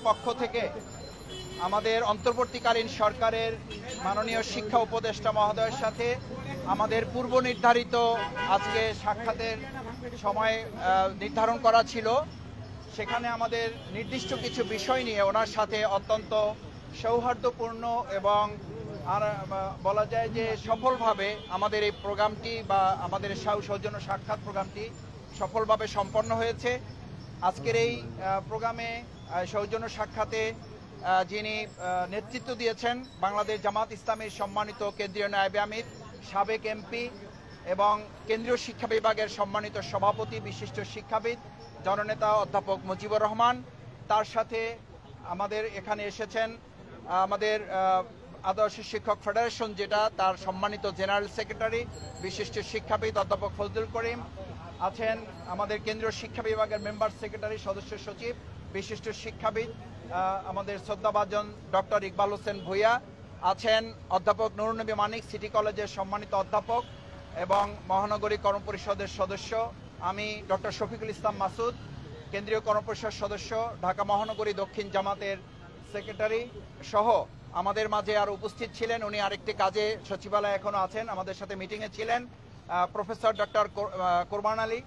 পক্ষ থেকে আমাদের অন্তর্বর্তীকালীন সরকারের মাননীয় শিক্ষা উপদেষ্টা মহোদয়ের সাথে আমাদের পূর্ব নির্ধারিত আজকে সাক্ষাতের সময় নির্ধারণ করা ছিল। সেখানে আমাদের নির্দিষ্ট কিছু বিষয় নিয়ে ওনার সাথে অত্যন্ত সৌহার্দ্যপূর্ণ এবং আর বলা যায় যে সফলভাবে আমাদের এই প্রোগ্রামটি বা আমাদের সৌজন্য সাক্ষাৎ প্রোগ্রামটি সফলভাবে সম্পন্ন হয়েছে। আজকের এই প্রোগ্রামে সৌজন্য সাক্ষাতে যিনি নেতৃত্ব দিয়েছেন বাংলাদেশ জামাত ইসলামীর সম্মানিত কেন্দ্রীয় নায়েবে আমির, সাবেক এমপি এবং কেন্দ্রীয় শিক্ষা বিভাগের সম্মানিত সভাপতি, বিশিষ্ট শিক্ষাবিদ জননেতা অধ্যাপক মুজিবুর রহমান। তার সাথে আমাদের এখানে এসেছেন আমাদের আদর্শ শিক্ষক ফেডারেশন, যেটা তার সম্মানিত জেনারেল সেক্রেটারি বিশিষ্ট শিক্ষাবিদ অধ্যাপক ফজলুল করিম আছেন, আমাদের কেন্দ্রীয় শিক্ষা বিভাগের মেম্বার সেক্রেটারি সদস্য সচিব বিশিষ্ট শিক্ষাবিদ আমাদের শ্রদ্ধাভাজন ডক্টর ইকবাল হোসেন ভূঁইয়া আছেন, অধ্যাপক নুরুন নবী মানিক সিটি কলেজের সম্মানিত অধ্যাপক এবং মহানগরী কর্মপরিষদের সদস্য, আমি ডক্টর শফিকুল ইসলাম মাসুদ কেন্দ্রীয় কর্মপরিষদ সদস্য, ঢাকা মহানগরী দক্ষিণ জামাতের সেক্রেটারি সহ আমাদের মাঝে আর উপস্থিত ছিলেন, উনি আরেকটি কাজে সচিবালয়ে এখনো আছেন, আমাদের সাথে মিটিংয়ে ছিলেন প্রফেসর ডক্টর কোরবান আলী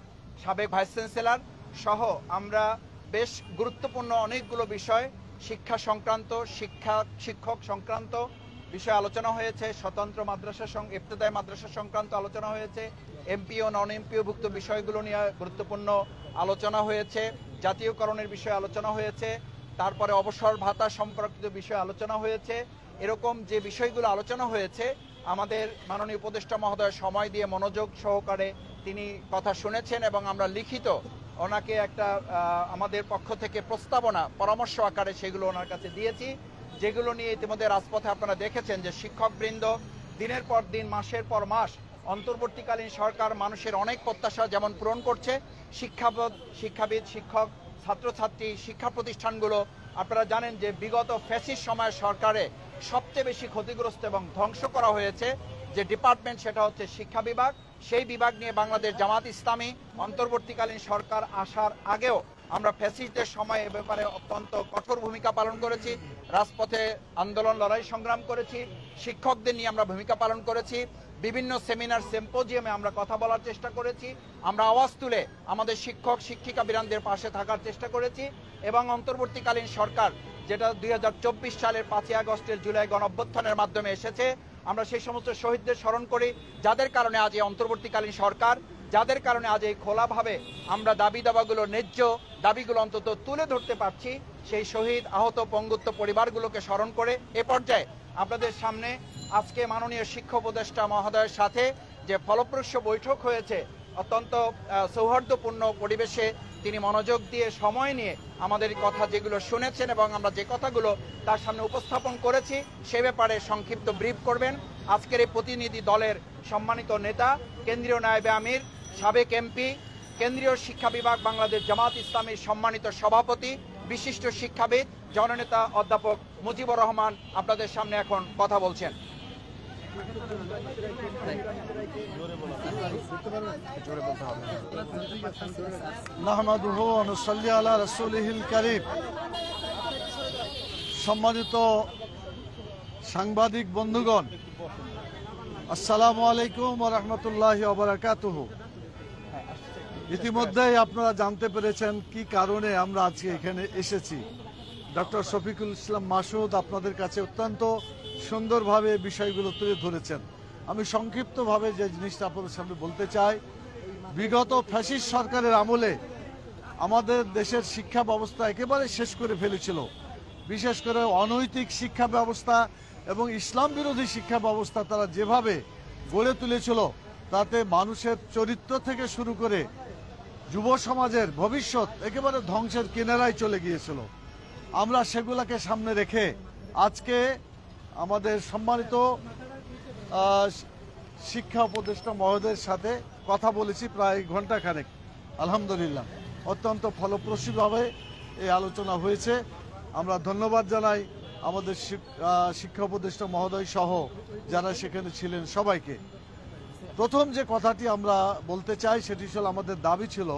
সাবেক ভাইস চ্যান্সেলর সহ আমরা বেশ গুরুত্বপূর্ণ অনেকগুলো বিষয় শিক্ষা সংক্রান্ত, শিক্ষক সংক্রান্ত বিষয় আলোচনা হয়েছে, স্বতন্ত্র মাদ্রাসা ইবতেদায়ী মাদ্রাসা সংক্রান্ত আলোচনা হয়েছে, এমপি ও নন এমপিওভুক্ত বিষয়গুলো নিয়ে গুরুত্বপূর্ণ আলোচনা হয়েছে, জাতীয়করণের বিষয়ে আলোচনা হয়েছে, তারপরে অবসর ভাতা সম্পর্কিত বিষয়ে আলোচনা হয়েছে। এরকম যে বিষয়গুলো আলোচনা হয়েছে আমাদের মাননীয় উপদেষ্টা মহোদয় সময় দিয়ে মনোযোগ সহকারে তিনি কথা শুনেছেন এবং আমরা লিখিত ওনাকে একটা আমাদের পক্ষ থেকে প্রস্তাবনা পরামর্শ আকারে সেগুলো ওনার কাছে দিয়েছি, যেগুলো নিয়ে ইতিমধ্যে রাজপথে আপনারা দেখেছেন যে শিক্ষকবৃন্দ দিনের পর দিন মাসের পর মাস অন্তর্বর্তীকালীন সরকার মানুষের অনেক প্রত্যাশা যেমন পূরণ করছে, শিক্ষাবিদ, শিক্ষক, ছাত্রছাত্রী, শিক্ষা প্রতিষ্ঠানগুলো আপনারা জানেন যে বিগত ফ্যাসিস্ট সময়ের সরকারে সবচেয়ে বেশি ক্ষতিগ্রস্ত এবং ধ্বংস করা হয়েছে যে ডিপার্টমেন্ট, সেটা হচ্ছে শিক্ষা বিভাগ। সেই বিভাগ নিয়ে বাংলাদেশ জামাত ইসলামী অন্তর্বর্তীকালীন সরকার আসার আগেও আমরা ফ্যাসিস্টদের সময় এ ব্যাপারে অত্যন্ত কঠোর ভূমিকা পালন করেছি, রাজপথে আন্দোলন লড়াই সংগ্রাম করেছি, শিক্ষকদের নিয়ে আমরা ভূমিকা পালন করেছি, বিভিন্ন সেমিনার সিম্পোজিয়ামে আমরা কথা বলার চেষ্টা করেছি, আমরা আওয়াজ তুলে আমাদের শিক্ষক শিক্ষিকা বীরানদের পাশে থাকার চেষ্টা করেছি এবং অন্তর্বর্তীকালীন সরকার যেটা 2024 সালের 5ই আগস্টের জুলাই গণঅভ্যুত্থানের মাধ্যমে এসেছে, আমরা সেই সমস্ত শহীদদের স্মরণ করি যাদের কারণে আজ এই অন্তর্বর্তীকালীন সরকার, যাদের কারণে আজ এই খোলাভাবে আমরা দাবিগুলো ন্যায্য দাবিগুলো অন্তত তুলে ধরতে পারছি। সেই শহীদ, আহত, পঙ্গুত্ব পরিবারগুলোকে স্মরণ করে এ পর্যায়ে আপনাদের সামনে আজকে মাননীয় শিক্ষা উপদেষ্টা মহোদয়ের সাথে যে ফলপ্রসূ বৈঠক হয়েছে, অত্যন্ত সৌহার্দ্যপূর্ণ পরিবেশে তিনি মনোযোগ দিয়ে সময় নিয়ে আমাদের কথা যেগুলো শুনেছেন এবং আমরা যে কথাগুলো তার সামনে উপস্থাপন করেছি সে ব্যাপারে সংক্ষিপ্ত ব্রিফ করবেন আজকের এই প্রতিনিধি দলের সম্মানিত নেতা, কেন্দ্রীয় নায়েবে আমির, সাবেক এমপি, কেন্দ্রীয় শিক্ষা বিভাগ বাংলাদেশ জামাত ইসলামীর সম্মানিত সভাপতি, বিশিষ্ট শিক্ষাবিদ জননেতা অধ্যাপক মুজিবুর রহমান আপনাদের সামনে এখন কথা বলছেন। সম্মানিত সাংবাদিক বন্ধুগণ, আসসালামু আলাইকুম ওয়া রাহমাতুল্লাহি ওয়া বারাকাতুহু। ইতিমধ্যেই আপনারা জানতে পেরেছেন কি কারণে আমরা আজকে এখানে এসেছি। ডক্টর শফিকুল ইসলাম মাসুদ আপনাদের কাছে অত্যন্ত সুন্দরভাবে বিষয়গুলো তুলে ধরেছেন। আমি সংক্ষিপ্তভাবে যে জিনিসটা আপনাদের সামনে বলতে চাই, বিগত ফ্যাসিস্ট সরকারের আমলে আমাদের দেশের শিক্ষা ব্যবস্থা একেবারে শেষ করে ফেলেছিল। বিশেষ করে অনৈতিক শিক্ষা ব্যবস্থা এবং ইসলাম বিরোধী শিক্ষা ব্যবস্থা তারা যেভাবে গড়ে তুলেছিল, তাতে মানুষের চরিত্র থেকে শুরু করে যুব সমাজের ভবিষ্যৎ একেবারে ধ্বংসের কিনারায় চলে গিয়েছিল। আমরা সেগুলোকে সামনে রেখে আজকে আমাদের সম্মানিত শিক্ষা উপদেষ্টা মহোদয়ের সাথে কথা বলেছি প্রায় ঘন্টাখানেক। আলহামদুলিল্লাহ অত্যন্ত ফলপ্রসূভাবে এই আলোচনা হয়েছে। আমরা ধন্যবাদ জানাই আমাদের শিক্ষা উপদেষ্টা মহোদয় সহ যারা সেখানে ছিলেন সবাইকে। প্রথম যে কথাটি আমরা বলতে চাই সেটি হল আমাদের দাবি ছিল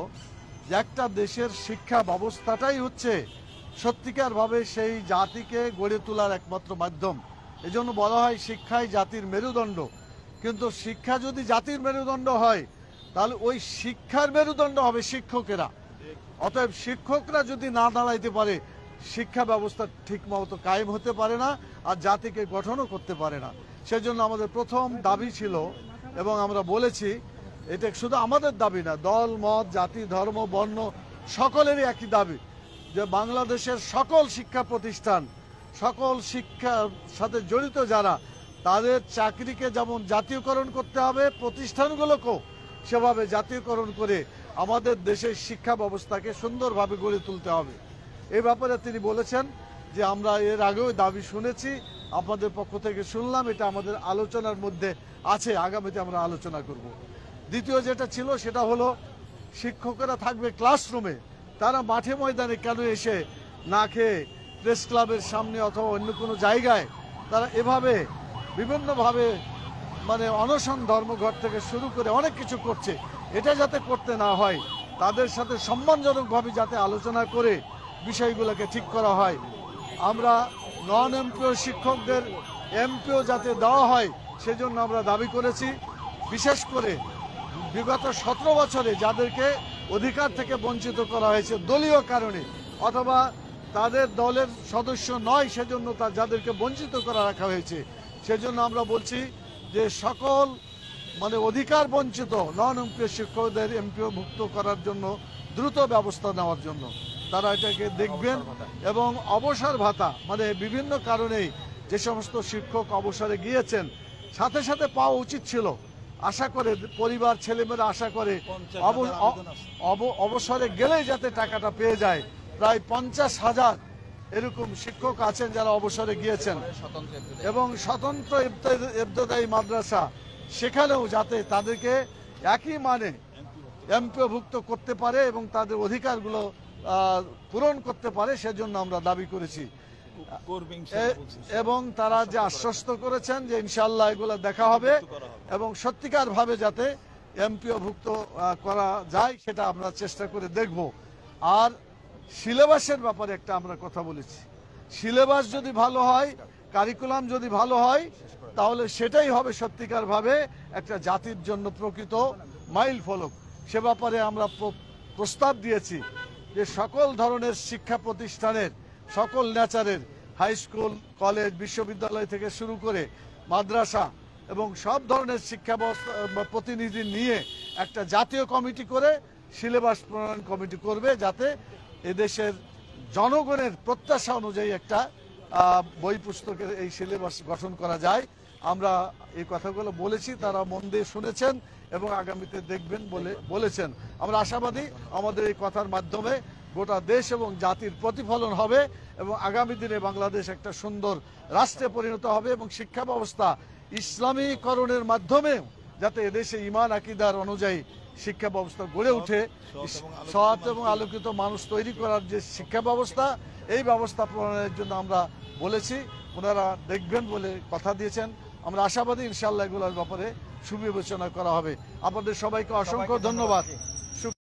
যে একটা দেশের শিক্ষা ব্যবস্থাটাই হচ্ছে সত্যিকারভাবে সেই জাতিকে গড়ে তোলার একমাত্র মাধ্যম। এজন্য বলা হয় শিক্ষাই জাতির মেরুদণ্ড। কিন্তু শিক্ষা যদি জাতির মেরুদণ্ড হয় তাহলে ওই শিক্ষার মেরুদণ্ড হবে শিক্ষকেরা। অতএব শিক্ষকরা যদি না দাঁড়াইতে পারে শিক্ষা ব্যবস্থা ঠিকমতো কায়েম হতে পারে না, আর জাতিকে গঠনও করতে পারে না। সেজন্য আমাদের প্রথম দাবি ছিল, এবং আমরা বলেছি, এটা শুধু আমাদের দাবি না, দল মত জাতি ধর্ম বর্ণ সকলেরই একই দাবি, যে বাংলাদেশের সকল শিক্ষা প্রতিষ্ঠান, সকল শিক্ষার সাথে জড়িত যারা, তাদের চাকরিকে যেমন জাতীয়করণ করতে হবে, প্রতিষ্ঠানগুলোকেও সেভাবে জাতীয়করণ করে আমাদের দেশের শিক্ষা ব্যবস্থাকে সুন্দরভাবে গড়ে তুলতে হবে। এই ব্যাপারে তিনি বলেছেন যে আমরা এর আগেও দাবি শুনেছি, আপনাদের পক্ষ থেকে শুনলাম, এটা আমাদের আলোচনার মধ্যে আছে, আগামীতে আমরা আলোচনা করব। দ্বিতীয় যেটা ছিল সেটা হলো শিক্ষকেরা থাকবে ক্লাসরুমে, তারা মাঠে ময়দানে কেন এসে না খেয়ে প্রেস ক্লাবের সামনে অথবা অন্য কোনো জায়গায় তারা এভাবে বিভিন্নভাবে মানে অনশন ধর্মঘট থেকে শুরু করে অনেক কিছু করছে, এটা যাতে করতে না হয়, তাদের সাথে সম্মানজনকভাবে যাতে আলোচনা করে বিষয়গুলোকে ঠিক করা হয়। আমরা নন এমপিও শিক্ষকদের এমপিও যাতে দেওয়া হয় সেজন্য আমরা দাবি করেছি। বিশেষ করে বিগত 17 বছরে যাদেরকে অধিকার থেকে বঞ্চিত করা হয়েছে দলীয় কারণে, অথবা তাদের দলের সদস্য নয় সেজন্য যাদেরকে বঞ্চিত করা রাখা হয়েছে, সেজন্য আমরা বলছি যে সকল মানে অধিকার বঞ্চিত নন এমপিও শিক্ষকদের এমপিও মুক্ত করার জন্য দ্রুত ব্যবস্থা নেওয়ার জন্য তারা এটাকে দেখবেন। এবং অবসর ভাতা মানে বিভিন্ন কারণেই যে সমস্ত শিক্ষক অবসরে গিয়েছেন, সাথে সাথে পাওয়া উচিত ছিল, আশা করে পরিবার ছেলেমেয়েরা আশা করে অবসরে গেলেই যাতে টাকাটা পেয়ে যায়। প্রায় 50,000 এরকম শিক্ষক আছেন যারা অবসরে গিয়েছেন, এবং স্বতন্ত্র ইবতেদায়ী মাদ্রাসা সেখানেও যাতে তাদেরকে একই মানে এমপিওভুক্ত করতে পারে এবং তাদের অধিকারগুলো পূরণ করতে পারে, সেজন্য আমরা দাবি করেছি। এবং তারা যে আশ্বস্ত করেছেন যে ইনশাআল্লাহ এগুলো দেখা হবে এবং সত্যিকার ভাবে যাতে এমপিওভুক্ত করা যায় সেটা আমরা চেষ্টা করে দেখব। আর সিলেবাসের ব্যাপারে একটা আমরা কথা বলেছি, সিলেবাস যদি ভালো হয়, কারিকুলাম যদি ভালো হয়, তাহলে সেটাই হবে সত্যিকার ভাবে একটা জাতির জন্য প্রকৃত মাইল ফলক। সে ব্যাপারে আমরা প্রস্তাব দিয়েছি যে সকল ধরনের শিক্ষা প্রতিষ্ঠানের সকল নেচারের হাই স্কুল কলেজ বিশ্ববিদ্যালয় থেকে শুরু করে মাদ্রাসা এবং সব ধরনের শিক্ষা প্রতিনিধি নিয়ে একটা জাতীয় কমিটি করে সিলেবাস প্রণয়ন কমিটি করবে, যাতে এদেশের জনগণের প্রত্যাশা অনুযায়ী একটা বই পুস্তকের এই সিলেবাস গঠন করা যায়। আমরা এই কথাগুলো বলেছি, তারা মন দিয়ে শুনেছেন এবং আগামীতে দেখবেন বলে বলেছেন। আমরা আশাবাদী আমাদের এই কথার মাধ্যমে গোটা দেশ এবং জাতির প্রতিফলন হবে এবং আগামী দিনে বাংলাদেশ একটা সুন্দর রাষ্ট্রে পরিণত হবে এবং শিক্ষা ব্যবস্থা ইসলামীকরণের মাধ্যমে যাতে এদেশে ঈমান আকীদার অনুযায়ী শিক্ষা ব্যবস্থা গড়ে ওঠে, সৎ এবং আলোকিত মানুষ তৈরি করার যে শিক্ষা ব্যবস্থা, এই ব্যবস্থা প্রণয়নের জন্য আমরা বলেছি, ওনারা দেখবেন বলে কথা দিয়েছেন। আমরা আশাবাদী ইনশাআল্লাহ এগুলোর ব্যাপারে সুবিবেচনা করা হবে। আপনাদের সবাইকে অসংখ্য ধন্যবাদ।